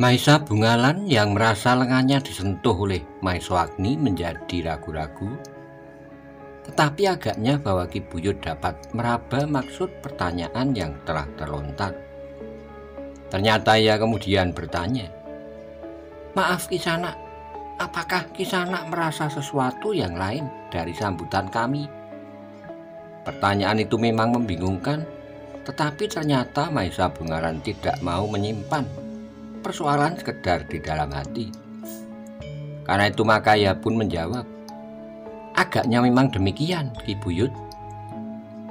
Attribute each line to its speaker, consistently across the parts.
Speaker 1: Maisa Bungalan yang merasa lengannya disentuh oleh Maiso Agni menjadi ragu-ragu. Tetapi agaknya bahwa Ki Buyut dapat meraba maksud pertanyaan yang telah terlontar. Ternyata ia kemudian bertanya, "Maaf Kisanak, apakah Kisanak merasa sesuatu yang lain dari sambutan kami?" Pertanyaan itu memang membingungkan, tetapi ternyata Maisa Bungalan tidak mau menyimpan persoalan sekedar di dalam hati. Karena itu maka ia pun menjawab, "Agaknya memang demikian, Ki Buyut.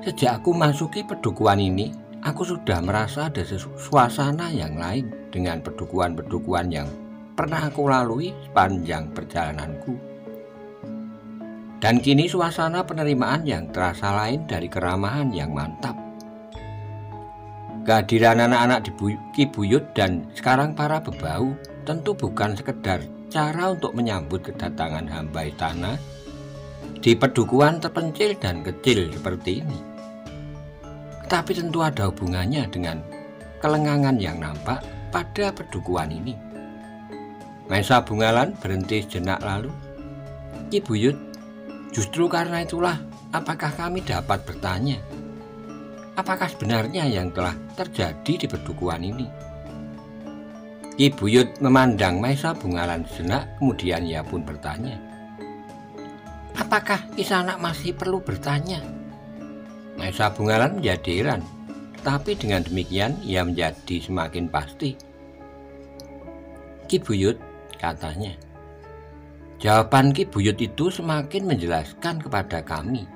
Speaker 1: Sejak aku masuki pedukuhan ini, aku sudah merasa ada suasana yang lain dengan pedukuhan-pedukuhan yang pernah aku lalui sepanjang perjalananku. Dan kini suasana penerimaan yang terasa lain dari keramahan yang mantap. Kehadiran anak-anak di Ki Buyut dan sekarang para bebau tentu bukan sekedar cara untuk menyambut kedatangan hamba istana di pedukuhan terpencil dan kecil seperti ini. Tetapi tentu ada hubungannya dengan kelengangan yang nampak pada pedukuhan ini." Maisa Bungalan berhenti sejenak lalu, "Ki Buyut, justru karena itulah apakah kami dapat bertanya, apakah sebenarnya yang telah terjadi di pedukuhan ini?" Ki Buyut memandang Maisa Bungalan sejenak, kemudian ia pun bertanya, "Apakah Kisanak masih perlu bertanya?" Maisa Bungalan menjadi heran, tetapi dengan demikian ia menjadi semakin pasti. "Ki Buyut," katanya, "jawaban Ki Buyut itu semakin menjelaskan kepada kami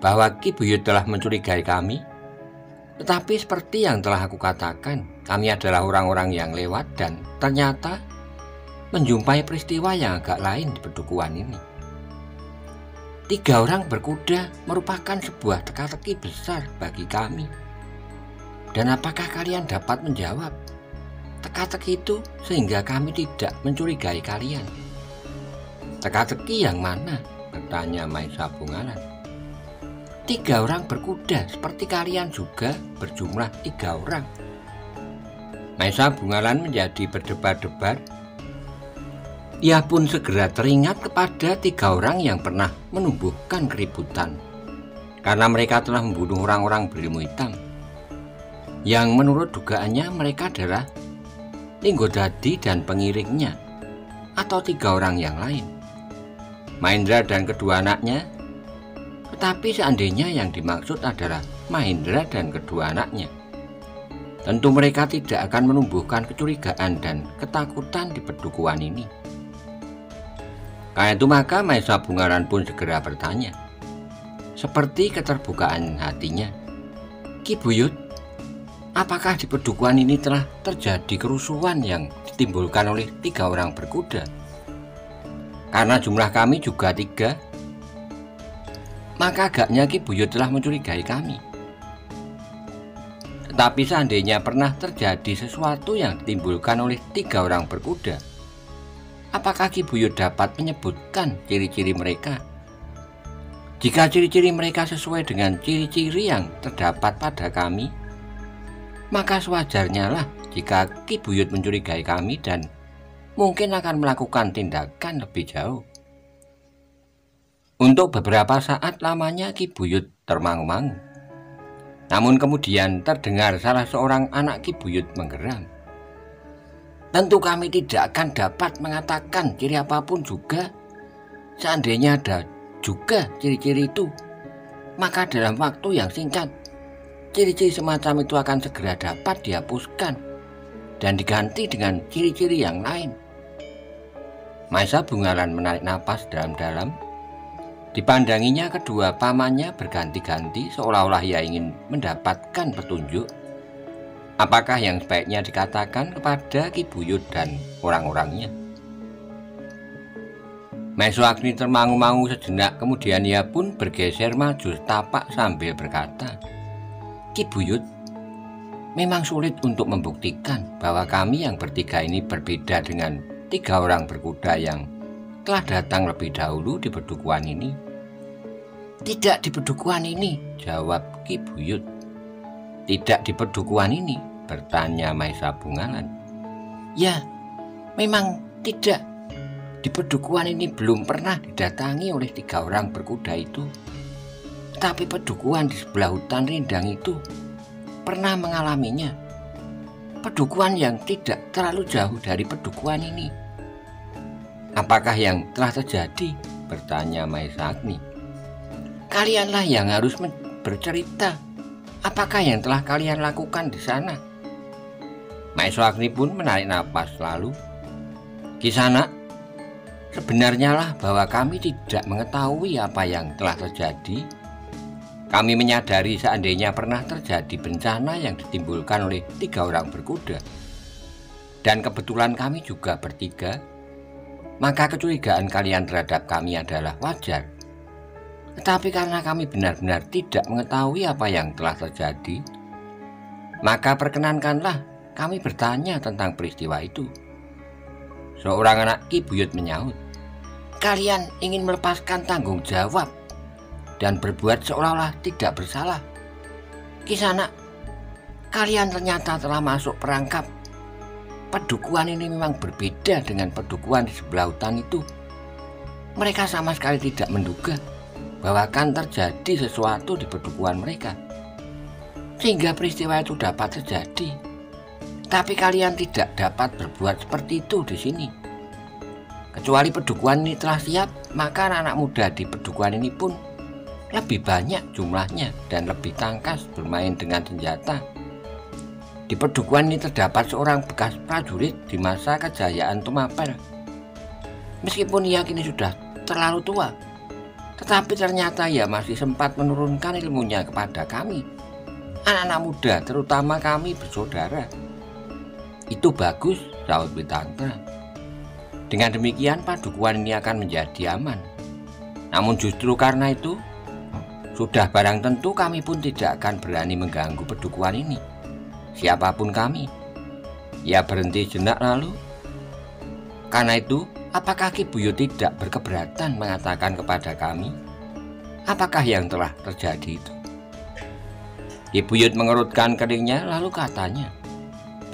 Speaker 1: bahwa Ki Buyut telah mencurigai kami. Tetapi seperti yang telah aku katakan, kami adalah orang-orang yang lewat dan ternyata menjumpai peristiwa yang agak lain di pedukuhan ini. 3 orang berkuda merupakan sebuah teka-teki besar bagi kami. Dan apakah kalian dapat menjawab teka-teki itu sehingga kami tidak mencurigai kalian?" "Teka-teki yang mana?" bertanya Maisa Bungalan. 3 orang berkuda seperti kalian juga berjumlah 3 orang. Maisa Bungalan menjadi berdebar-debar. Ia pun segera teringat kepada 3 orang yang pernah menumbuhkan keributan karena mereka telah membunuh orang-orang berilmu hitam, yang menurut dugaannya mereka adalah Linggodadi dan pengiringnya, atau 3 orang yang lain, Mahendra dan kedua anaknya. Tetapi seandainya yang dimaksud adalah Mahendra dan kedua anaknya, tentu mereka tidak akan menumbuhkan kecurigaan dan ketakutan di pedukuhan ini. Karena itu maka Maisa Bungalan pun segera bertanya, seperti keterbukaan hatinya, "Ki Buyut, apakah di pedukuhan ini telah terjadi kerusuhan yang ditimbulkan oleh 3 orang berkuda? Karena jumlah kami juga 3, maka agaknya Ki Buyut telah mencurigai kami. Tetapi seandainya pernah terjadi sesuatu yang ditimbulkan oleh 3 orang berkuda, apakah Ki Buyut dapat menyebutkan ciri-ciri mereka? Jika ciri-ciri mereka sesuai dengan ciri-ciri yang terdapat pada kami, maka sewajarnya lah jika Ki Buyut mencurigai kami dan mungkin akan melakukan tindakan lebih jauh." Untuk beberapa saat lamanya Ki Buyut termangu-mangu. Namun kemudian terdengar salah seorang anak Ki Buyut menggeram, "Tentu kami tidak akan dapat mengatakan ciri apapun juga. Seandainya ada juga ciri-ciri itu, maka dalam waktu yang singkat, ciri-ciri semacam itu akan segera dapat dihapuskan dan diganti dengan ciri-ciri yang lain." Maisa Bungalan menarik napas dalam-dalam. Dipandanginya kedua pamannya berganti-ganti seolah-olah ia ingin mendapatkan petunjuk apakah yang sebaiknya dikatakan kepada Ki Buyut dan orang-orangnya. Maiso Agni termangu-mangu sejenak, kemudian ia pun bergeser maju setapak sambil berkata, "Ki Buyut, memang sulit untuk membuktikan bahwa kami yang bertiga ini berbeda dengan 3 orang berkuda yang telah datang lebih dahulu di pedukuhan ini." "Tidak di pedukuhan ini," jawab Ki Buyut. "Tidak di pedukuhan ini?" bertanya Maisa Bungalan. Ya, memang tidak. Di pedukuhan ini belum pernah didatangi oleh 3 orang berkuda itu. Tetapi pedukuhan di sebelah hutan rindang itu pernah mengalaminya. Pedukuhan yang tidak terlalu jauh dari pedukuhan ini. Apakah yang telah terjadi? Bertanya Maisa Agni. Kalianlah yang harus bercerita. Apakah yang telah kalian lakukan di sana? Maisa Agni pun menarik napas lalu. Kisanak, sebenarnya lah bahwa kami tidak mengetahui apa yang telah terjadi. Kami menyadari seandainya pernah terjadi bencana yang ditimbulkan oleh 3 orang berkuda, dan kebetulan kami juga bertiga, maka kecurigaan kalian terhadap kami adalah wajar. Tetapi karena kami benar-benar tidak mengetahui apa yang telah terjadi, maka perkenankanlah kami bertanya tentang peristiwa itu. Seorang anak Ki Buyut menyaut, kalian ingin melepaskan tanggung jawab dan berbuat seolah-olah tidak bersalah. Kisanak, kalian ternyata telah masuk perangkap. Pedukuhan ini memang berbeda dengan pedukuhan di sebelah hutan itu. Mereka sama sekali tidak menduga bahwa akan terjadi sesuatu di pedukuhan mereka, sehingga peristiwa itu dapat terjadi. Tapi kalian tidak dapat berbuat seperti itu di sini. Kecuali pedukuhan ini telah siap, maka anak-anak muda di pedukuhan ini pun lebih banyak jumlahnya dan lebih tangkas bermain dengan senjata. Di pedukuhan ini terdapat seorang bekas prajurit di masa kejayaan Tumapel. Meskipun ia kini sudah terlalu tua, tetapi ternyata ia masih sempat menurunkan ilmunya kepada kami, anak-anak muda, terutama kami bersaudara. Itu bagus, sahut Witantra. Dengan demikian padukuhan ini akan menjadi aman. Namun justru karena itu, sudah barang tentu kami pun tidak akan berani mengganggu pedukuhan ini, siapapun kami. Ia berhenti jenak lalu. Karena itu, apakah Ki Buyut tidak berkeberatan mengatakan kepada kami apakah yang telah terjadi itu? Ki Buyut mengerutkan keningnya lalu katanya,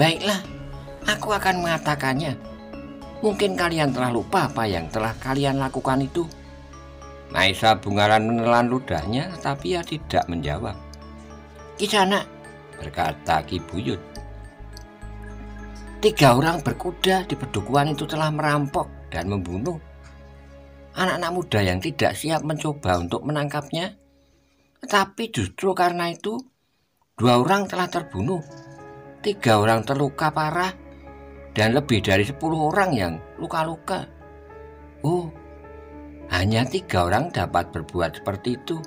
Speaker 1: baiklah, aku akan mengatakannya. Mungkin kalian telah lupa apa yang telah kalian lakukan itu. Maisa Bungalan menelan ludahnya, tetapi ia tidak menjawab. Kisanak, berkata Ki Buyut, 3 orang berkuda di pedukuhan itu telah merampok dan membunuh anak-anak muda yang tidak siap mencoba untuk menangkapnya. Tetapi justru karena itu 2 orang telah terbunuh, 3 orang terluka parah, dan lebih dari 10 orang yang luka-luka. Oh, hanya 3 orang dapat berbuat seperti itu.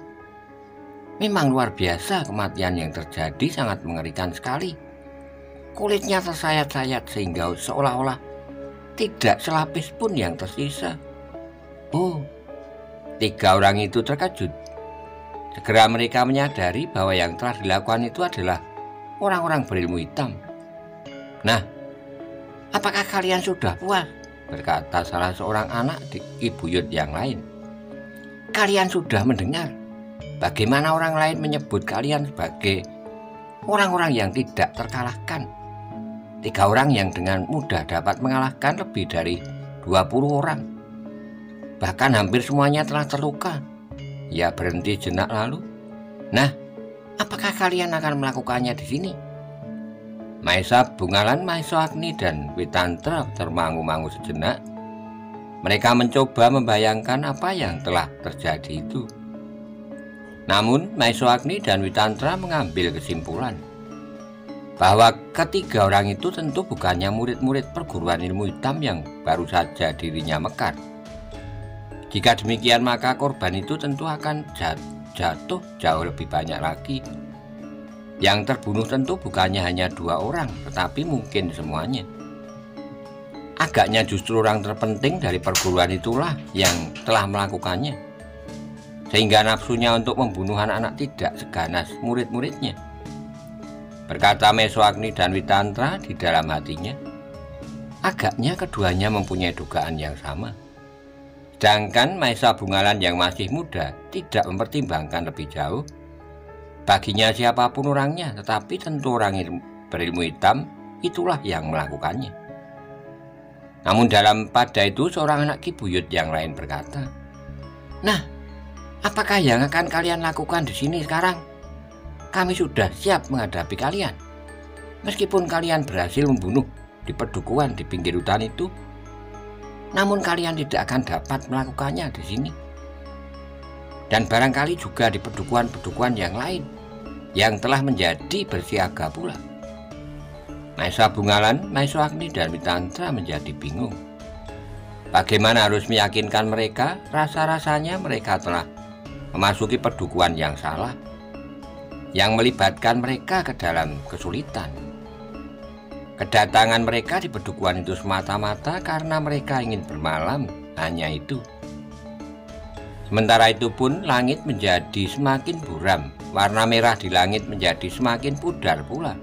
Speaker 1: Memang luar biasa kematian yang terjadi, sangat mengerikan sekali. Kulitnya tersayat-sayat sehingga seolah-olah tidak selapis pun yang tersisa. Oh, 3 orang itu terkejut. Segera mereka menyadari bahwa yang telah dilakukan itu adalah orang-orang berilmu hitam. Nah, apakah kalian sudah puas? Berkata salah seorang anak di Ki Buyut yang lain. Kalian sudah mendengar bagaimana orang lain menyebut kalian sebagai orang-orang yang tidak terkalahkan. 3 orang yang dengan mudah dapat mengalahkan lebih dari 20 orang. Bahkan hampir semuanya telah terluka. Ia berhenti jenak lalu. Nah, apakah kalian akan melakukannya di sini? Maisa Bungalan, Maisa Agni, dan Witantra termangu-mangu sejenak. Mereka mencoba membayangkan apa yang telah terjadi itu. Namun Maisa Agni dan Witantra mengambil kesimpulan bahwa ketiga orang itu tentu bukannya murid-murid perguruan ilmu hitam yang baru saja dirinya mekar. Jika demikian, maka korban itu tentu akan jatuh jauh lebih banyak lagi. Yang terbunuh tentu bukannya hanya 2 orang, tetapi mungkin semuanya. Agaknya justru orang terpenting dari perguruan itulah yang telah melakukannya, sehingga nafsunya untuk membunuh anak-anak tidak seganas murid-muridnya. Berkata Maisa Agni dan Witantra di dalam hatinya. Agaknya keduanya mempunyai dugaan yang sama. Sedangkan Maisa Bungalan yang masih muda tidak mempertimbangkan lebih jauh. Baginya siapapun orangnya, tetapi tentu orang berilmu hitam itulah yang melakukannya. Namun pada itu seorang anak Ki Buyut yang lain berkata, "Nah, apakah yang akan kalian lakukan di sini sekarang? Kami sudah siap menghadapi kalian. Meskipun kalian berhasil membunuh di pedukuhan di pinggir hutan itu, namun kalian tidak akan dapat melakukannya di sini. Dan barangkali juga di pedukuhan-pedukuhan yang lain yang telah menjadi bersiaga pula." Maesa Bungalan, Maesa Agni, dan Witantra menjadi bingung. Bagaimana harus meyakinkan mereka? Rasa-rasanya mereka telah memasuki pedukuhan yang salah, yang melibatkan mereka ke dalam kesulitan. Kedatangan mereka di pedukuhan itu semata-mata karena mereka ingin bermalam, hanya itu. Sementara itu pun langit menjadi semakin buram, warna merah di langit menjadi semakin pudar pula.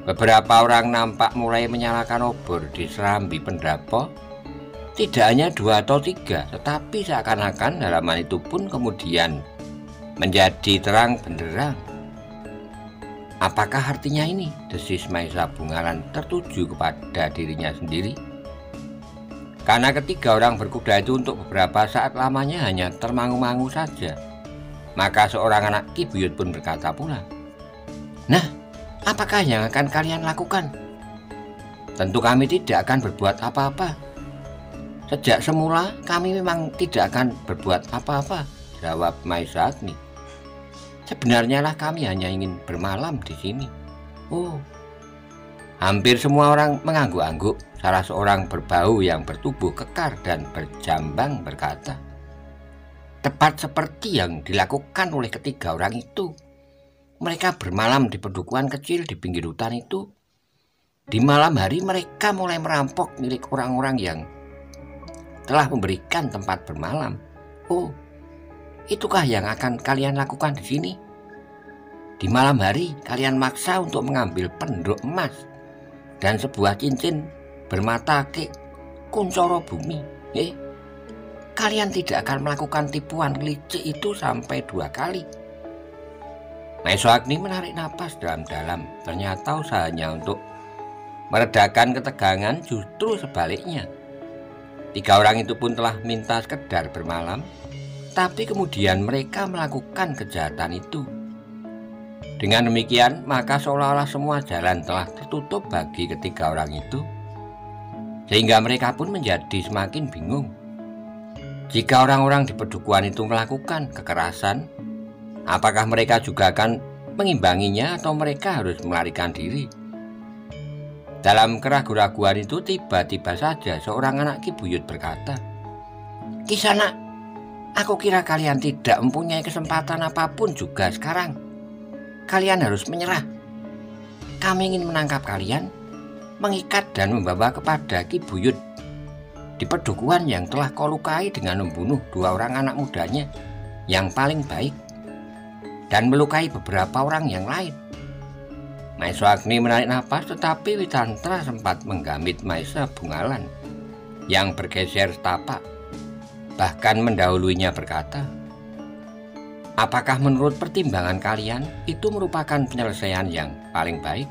Speaker 1: Beberapa orang nampak mulai menyalakan obor di serambi pendopo, tidak hanya 2 atau 3, tetapi seakan-akan halaman itu pun kemudian menjadi terang benderang. Apakah artinya ini? Desis Maesa Bungalan tertuju kepada dirinya sendiri. Karena ketiga orang berkuda itu untuk beberapa saat lamanya hanya termangu-mangu saja. Maka seorang anak Ki Buyut pun berkata pula, "Nah, apakah yang akan kalian lakukan?" "Tentu kami tidak akan berbuat apa-apa. Sejak semula kami memang tidak akan berbuat apa-apa," jawab Maesa Agni. "Sebenarnya lah kami hanya ingin bermalam di sini." "Oh." Hampir semua orang mengangguk-angguk. Salah seorang berbau yang bertubuh kekar dan berjambang berkata, "Tepat seperti yang dilakukan oleh ketiga orang itu. Mereka bermalam di pedukuhan kecil di pinggir hutan itu. Di malam hari mereka mulai merampok milik orang-orang yang telah memberikan tempat bermalam. Oh, itukah yang akan kalian lakukan di sini? Di malam hari kalian maksa untuk mengambil penduk emas dan sebuah cincin bermata ke kuncoro bumi. Kalian tidak akan melakukan tipuan licik itu sampai 2 kali." Maesa Agni menarik napas dalam-dalam. Ternyata usahanya untuk meredakan ketegangan justru sebaliknya. 3 orang itu pun telah minta sekedar bermalam, tapi kemudian mereka melakukan kejahatan itu. Dengan demikian, maka seolah-olah semua jalan telah tertutup bagi ketiga orang itu, sehingga mereka pun menjadi semakin bingung. Jika orang-orang di pedukuhan itu melakukan kekerasan, apakah mereka juga akan mengimbanginya atau mereka harus melarikan diri? Dalam keraguan-raguan itu tiba-tiba saja seorang anak Ki Buyut berkata, "Kisanak, aku kira kalian tidak mempunyai kesempatan apapun juga sekarang. Kalian harus menyerah. Kami ingin menangkap kalian, mengikat dan membawa kepada Ki Buyut di pedukuhan yang telah kau lukai dengan membunuh 2 orang anak mudanya yang paling baik dan melukai beberapa orang yang lain." Maesa Agni menarik napas, tetapi Witantra sempat menggamit Maesa Bungalan yang bergeser setapak, bahkan mendahuluinya berkata, "Apakah menurut pertimbangan kalian itu merupakan penyelesaian yang paling baik?"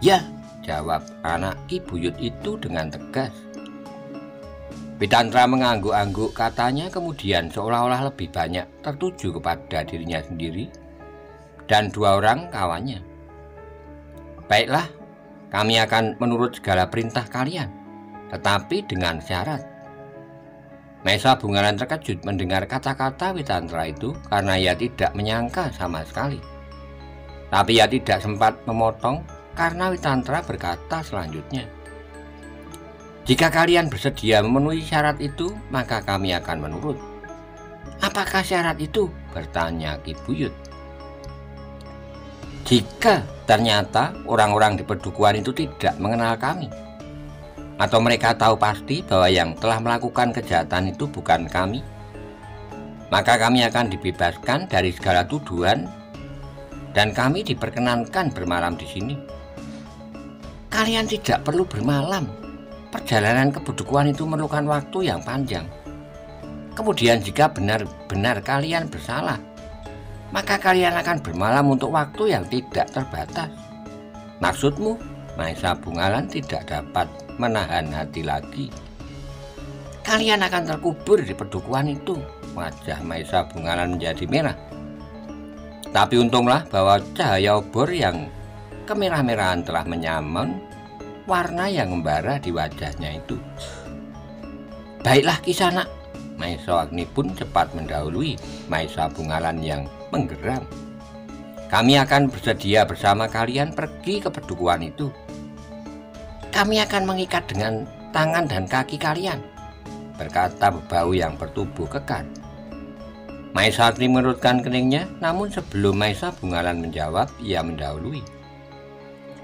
Speaker 1: "Ya," jawab anak Ki Buyut itu dengan tegas. Witantra mengangguk-angguk, katanya kemudian seolah-olah lebih banyak tertuju kepada dirinya sendiri dan 2 orang kawannya. "Baiklah, kami akan menurut segala perintah kalian, tetapi dengan syarat." Maesa Bungalan terkejut mendengar kata-kata Witantra itu karena ia tidak menyangka sama sekali. Tapi ia tidak sempat memotong karena Witantra berkata selanjutnya, "Jika kalian bersedia memenuhi syarat itu, maka kami akan menurut." "Apakah syarat itu?" bertanya Ki Buyut. "Jika ternyata orang-orang di pedukuhan itu tidak mengenal kami, atau mereka tahu pasti bahwa yang telah melakukan kejahatan itu bukan kami, maka kami akan dibebaskan dari segala tuduhan dan kami diperkenankan bermalam di sini." "Kalian tidak perlu bermalam. Perjalanan ke pedukuhan itu memerlukan waktu yang panjang. Kemudian jika benar-benar kalian bersalah, maka kalian akan bermalam untuk waktu yang tidak terbatas." "Maksudmu?" Maesa Bungalan tidak dapat menahan hati lagi. Kalian akan terkubur di pedukuhan itu. Wajah Maesa Bungalan menjadi merah. Tapi untunglah bahwa cahaya obor yang kemerah-merahan telah menyaman warna yang membara di wajahnya itu. Baiklah Kisanak. Maesa Agni pun cepat mendahului Maesa Bungalan yang menggeram. Kami akan bersedia bersama kalian pergi ke pedukuhan itu. Kami akan mengikat dengan tangan dan kaki kalian, berkata bebau yang bertubuh kekar. Maesa Agni mengerutkan keningnya, namun sebelum Maesa Bungalan menjawab, ia mendahului.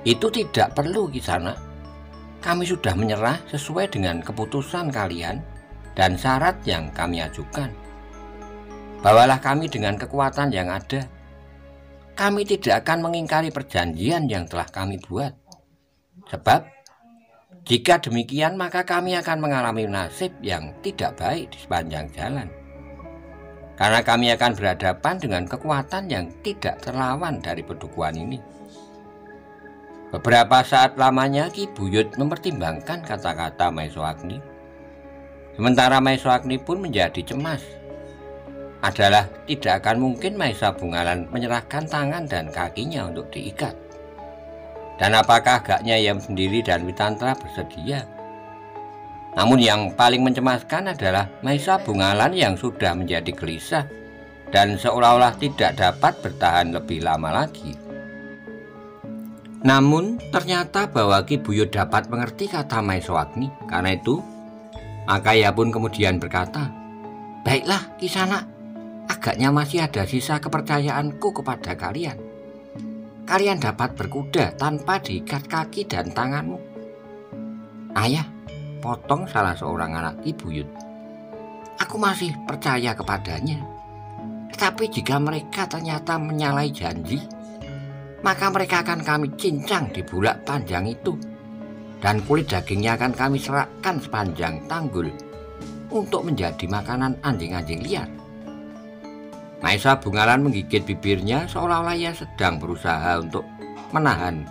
Speaker 1: Itu tidak perlu Kisanak. Kami sudah menyerah sesuai dengan keputusan kalian dan syarat yang kami ajukan. Bawalah kami dengan kekuatan yang ada. Kami tidak akan mengingkari perjanjian yang telah kami buat. Sebab, jika demikian maka kami akan mengalami nasib yang tidak baik di sepanjang jalan. Karena kami akan berhadapan dengan kekuatan yang tidak terlawan dari pedukuhan ini. Beberapa saat lamanya Ki Buyut mempertimbangkan kata-kata Maesa Agni. Sementara Maesa Agni pun menjadi cemas. Adalah tidak akan mungkin Maesa Bungalan menyerahkan tangan dan kakinya untuk diikat. Dan apakah agaknya ia sendiri dan Witantra bersedia? Namun yang paling mencemaskan adalah Maesa Bungalan yang sudah menjadi gelisah dan seolah-olah tidak dapat bertahan lebih lama lagi. Namun ternyata bahwa Ki Buyut dapat mengerti kata Maesa Agni. Karena itu maka ia pun kemudian berkata, "Baiklah Kisanak, agaknya masih ada sisa kepercayaanku kepada kalian. Kalian dapat berkuda tanpa diikat kaki dan tanganmu." "Ayah," potong salah seorang anak Ki Buyut, "aku masih percaya kepadanya. Tetapi jika mereka ternyata menyalahi janji, maka mereka akan kami cincang di bulak panjang itu, dan kulit dagingnya akan kami serakkan sepanjang tanggul untuk menjadi makanan anjing-anjing liar." Maesa Bungalan menggigit bibirnya seolah-olah ia sedang berusaha untuk menahan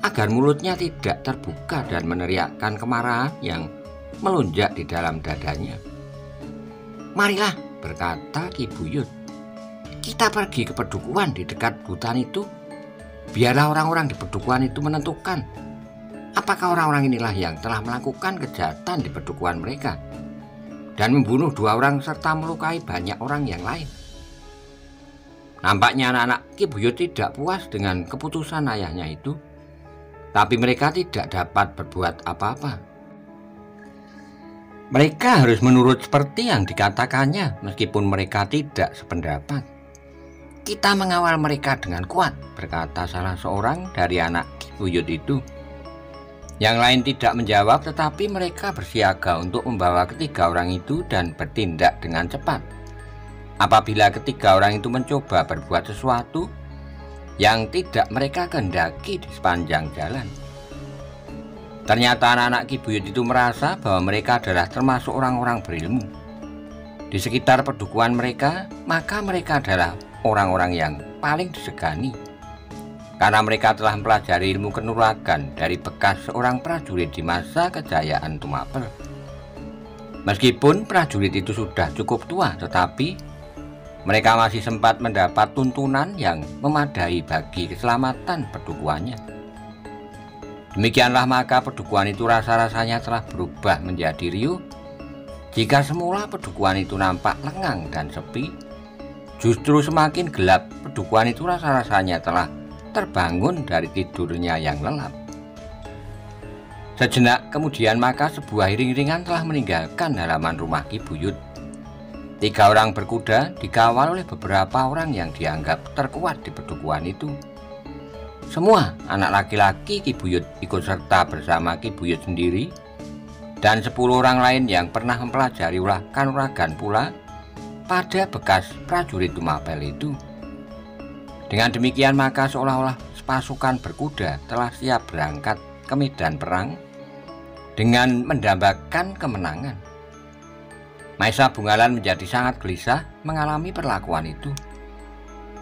Speaker 1: agar mulutnya tidak terbuka dan meneriakkan kemarahan yang melonjak di dalam dadanya. "Marilah," berkata Ki Buyut, "kita pergi ke pedukuhan di dekat hutan itu. Biarlah orang-orang di pedukuhan itu menentukan apakah orang-orang inilah yang telah melakukan kejahatan di pedukuhan mereka dan membunuh 2 orang serta melukai banyak orang yang lain." Nampaknya anak-anak Ki Buyut tidak puas dengan keputusan ayahnya itu, tapi mereka tidak dapat berbuat apa-apa. Mereka harus menurut seperti yang dikatakannya meskipun mereka tidak sependapat. "Kita mengawal mereka dengan kuat," berkata salah seorang dari anak Ki Buyut itu. Yang lain tidak menjawab, tetapi mereka bersiaga untuk membawa ketiga orang itu dan bertindak dengan cepat apabila ketiga orang itu mencoba berbuat sesuatu yang tidak mereka kehendaki di sepanjang jalan. Ternyata anak-anak Ki Buyut itu merasa bahwa mereka adalah termasuk orang-orang berilmu. Di sekitar pedukuhan mereka, maka mereka adalah orang-orang yang paling disegani, karena mereka telah mempelajari ilmu kanuragan dari bekas seorang prajurit di masa kejayaan Tumapel. Meskipun prajurit itu sudah cukup tua, tetapi mereka masih sempat mendapat tuntunan yang memadai bagi keselamatan pedukuhannya. Demikianlah maka pedukuhan itu rasa-rasanya telah berubah menjadi riuh. Jika semula pedukuhan itu nampak lengang dan sepi, justru semakin gelap pedukuhan itu rasa-rasanya telah terbangun dari tidurnya yang lelap. Sejenak kemudian maka sebuah iring-iringan telah meninggalkan halaman rumah Ki Buyut. 3 orang berkuda dikawal oleh beberapa orang yang dianggap terkuat di pedukuhan itu. Semua anak laki-laki Ki Buyut ikut serta bersama Ki Buyut sendiri dan 10 orang lain yang pernah mempelajari ulah kanuragan pula pada bekas prajurit Tumapel itu. Dengan demikian maka seolah-olah pasukan berkuda telah siap berangkat ke medan perang dengan mendambakan kemenangan. Maesa Bungalan menjadi sangat gelisah mengalami perlakuan itu.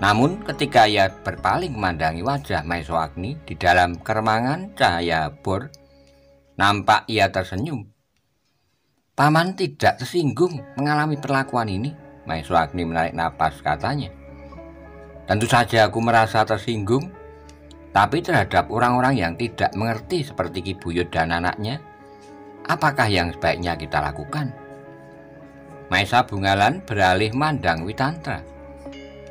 Speaker 1: Namun ketika ia berpaling memandangi wajah Maesa Agni di dalam keremangan cahaya bor, Nampak ia tersenyum. Paman tidak tersinggung mengalami perlakuan ini. Maisa Agni menarik napas, katanya. Tentu saja aku merasa tersinggung, tapi terhadap orang-orang yang tidak mengerti seperti Ki Buyut dan anaknya, apakah yang sebaiknya kita lakukan? Maisa Bungalan beralih mandang Witantra.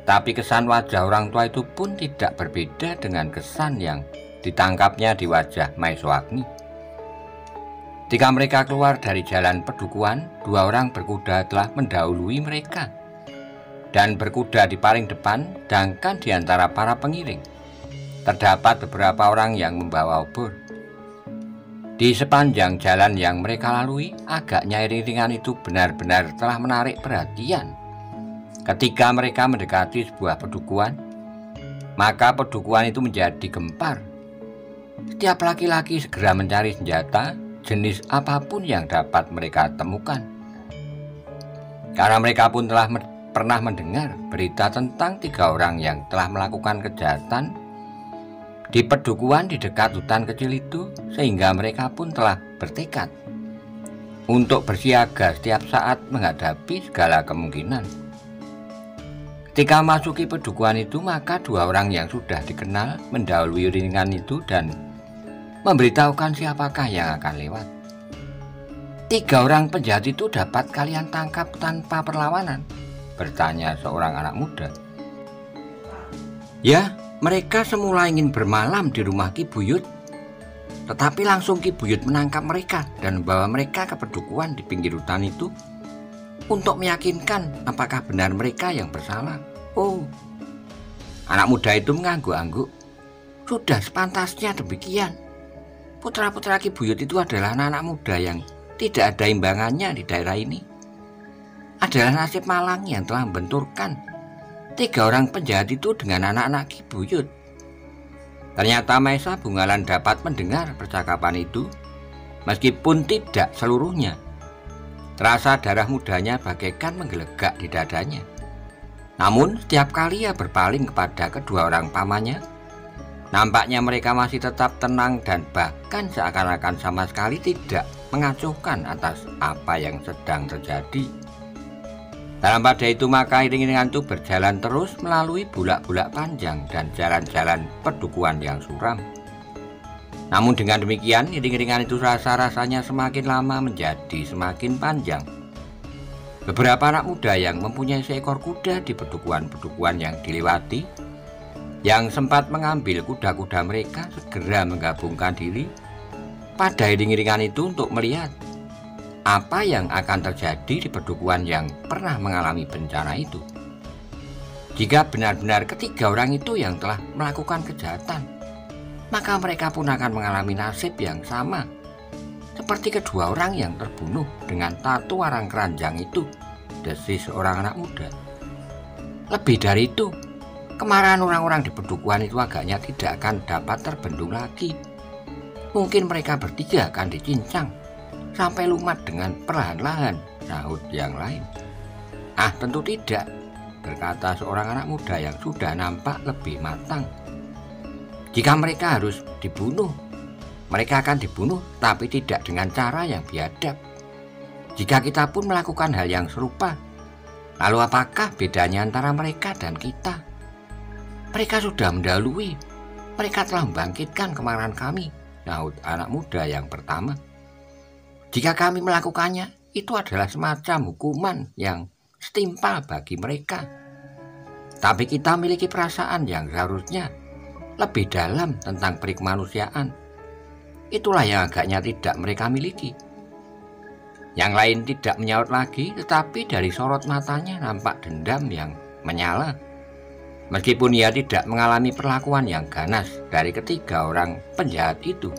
Speaker 1: Tapi kesan wajah orang tua itu pun tidak berbeda dengan kesan yang ditangkapnya di wajah Maisa Agni. Ketika mereka keluar dari jalan pedukuhan, dua orang berkuda telah mendahului mereka dan berkuda di paling depan, sedangkan di antara para pengiring terdapat beberapa orang yang membawa obor. Di sepanjang jalan yang mereka lalui, agaknya iring-iringan itu benar-benar telah menarik perhatian. Ketika mereka mendekati sebuah pedukuhan, maka pedukuhan itu menjadi gempar. Setiap laki-laki segera mencari senjata jenis apapun yang dapat mereka temukan. Karena mereka pun telah pernah mendengar berita tentang 3 orang yang telah melakukan kejahatan di pedukuhan di dekat hutan kecil itu, sehingga mereka pun telah bertekad untuk bersiaga setiap saat menghadapi segala kemungkinan. Ketika masuki pedukuhan itu, maka 2 orang yang sudah dikenal mendahului iringan itu dan memberitahukan siapakah yang akan lewat. 3 orang penjahat itu dapat kalian tangkap tanpa perlawanan? Bertanya seorang anak muda. Ya, mereka semula ingin bermalam di rumah Ki Buyut, tetapi langsung Ki Buyut menangkap mereka dan membawa mereka ke pedukuhan di pinggir hutan itu untuk meyakinkan apakah benar mereka yang bersalah. Oh, anak muda itu mengangguk-angguk. Sudah sepantasnya demikian. Putra-putra Ki Buyut itu adalah anak-anak muda yang tidak ada imbangannya di daerah ini. Adalah nasib malang yang telah membenturkan 3 orang penjahat itu dengan anak-anak Ki Buyut. Ternyata Maisa Bungalan dapat mendengar percakapan itu, meskipun tidak seluruhnya. Terasa darah mudanya bagaikan menggelegak di dadanya. Namun setiap kali ia berpaling kepada kedua orang pamannya, nampaknya mereka masih tetap tenang dan bahkan seakan-akan sama sekali tidak mengacuhkan atas apa yang sedang terjadi. Dalam pada itu maka iring-iringan itu berjalan terus melalui bulak-bulak panjang dan jalan-jalan pedukuhan yang suram. Namun dengan demikian iring-iringan itu rasa-rasanya semakin lama menjadi semakin panjang. Beberapa anak muda yang mempunyai seekor kuda di pedukuhan-pedukuhan yang dilewati, yang sempat mengambil kuda-kuda mereka, segera menggabungkan diri pada iring-iringan itu untuk melihat apa yang akan terjadi di pedukuhan yang pernah mengalami bencana itu. Jika benar-benar 3 orang itu yang telah melakukan kejahatan, maka mereka pun akan mengalami nasib yang sama seperti kedua orang yang terbunuh dengan tato arang keranjang itu, desis seorang anak muda. Lebih dari itu, kemarahan orang-orang di pedukuhan itu agaknya tidak akan dapat terbendung lagi. Mungkin mereka bertiga akan dicincang sampai lumat dengan perlahan-lahan, sahut yang lain. Ah, tentu tidak, berkata seorang anak muda yang sudah nampak lebih matang. Jika mereka harus dibunuh, mereka akan dibunuh, tapi tidak dengan cara yang biadab. Jika kita pun melakukan hal yang serupa, lalu apakah bedanya antara mereka dan kita? Mereka sudah mendahului, mereka telah membangkitkan kemarahan kami, sahut anak muda yang pertama. Jika kami melakukannya, itu adalah semacam hukuman yang setimpal bagi mereka. Tapi kita memiliki perasaan yang seharusnya lebih dalam tentang perikemanusiaan. Itulah yang agaknya tidak mereka miliki. Yang lain tidak menyaut lagi, tetapi dari sorot matanya nampak dendam yang menyala. Meskipun ia tidak mengalami perlakuan yang ganas dari 3 orang penjahat itu.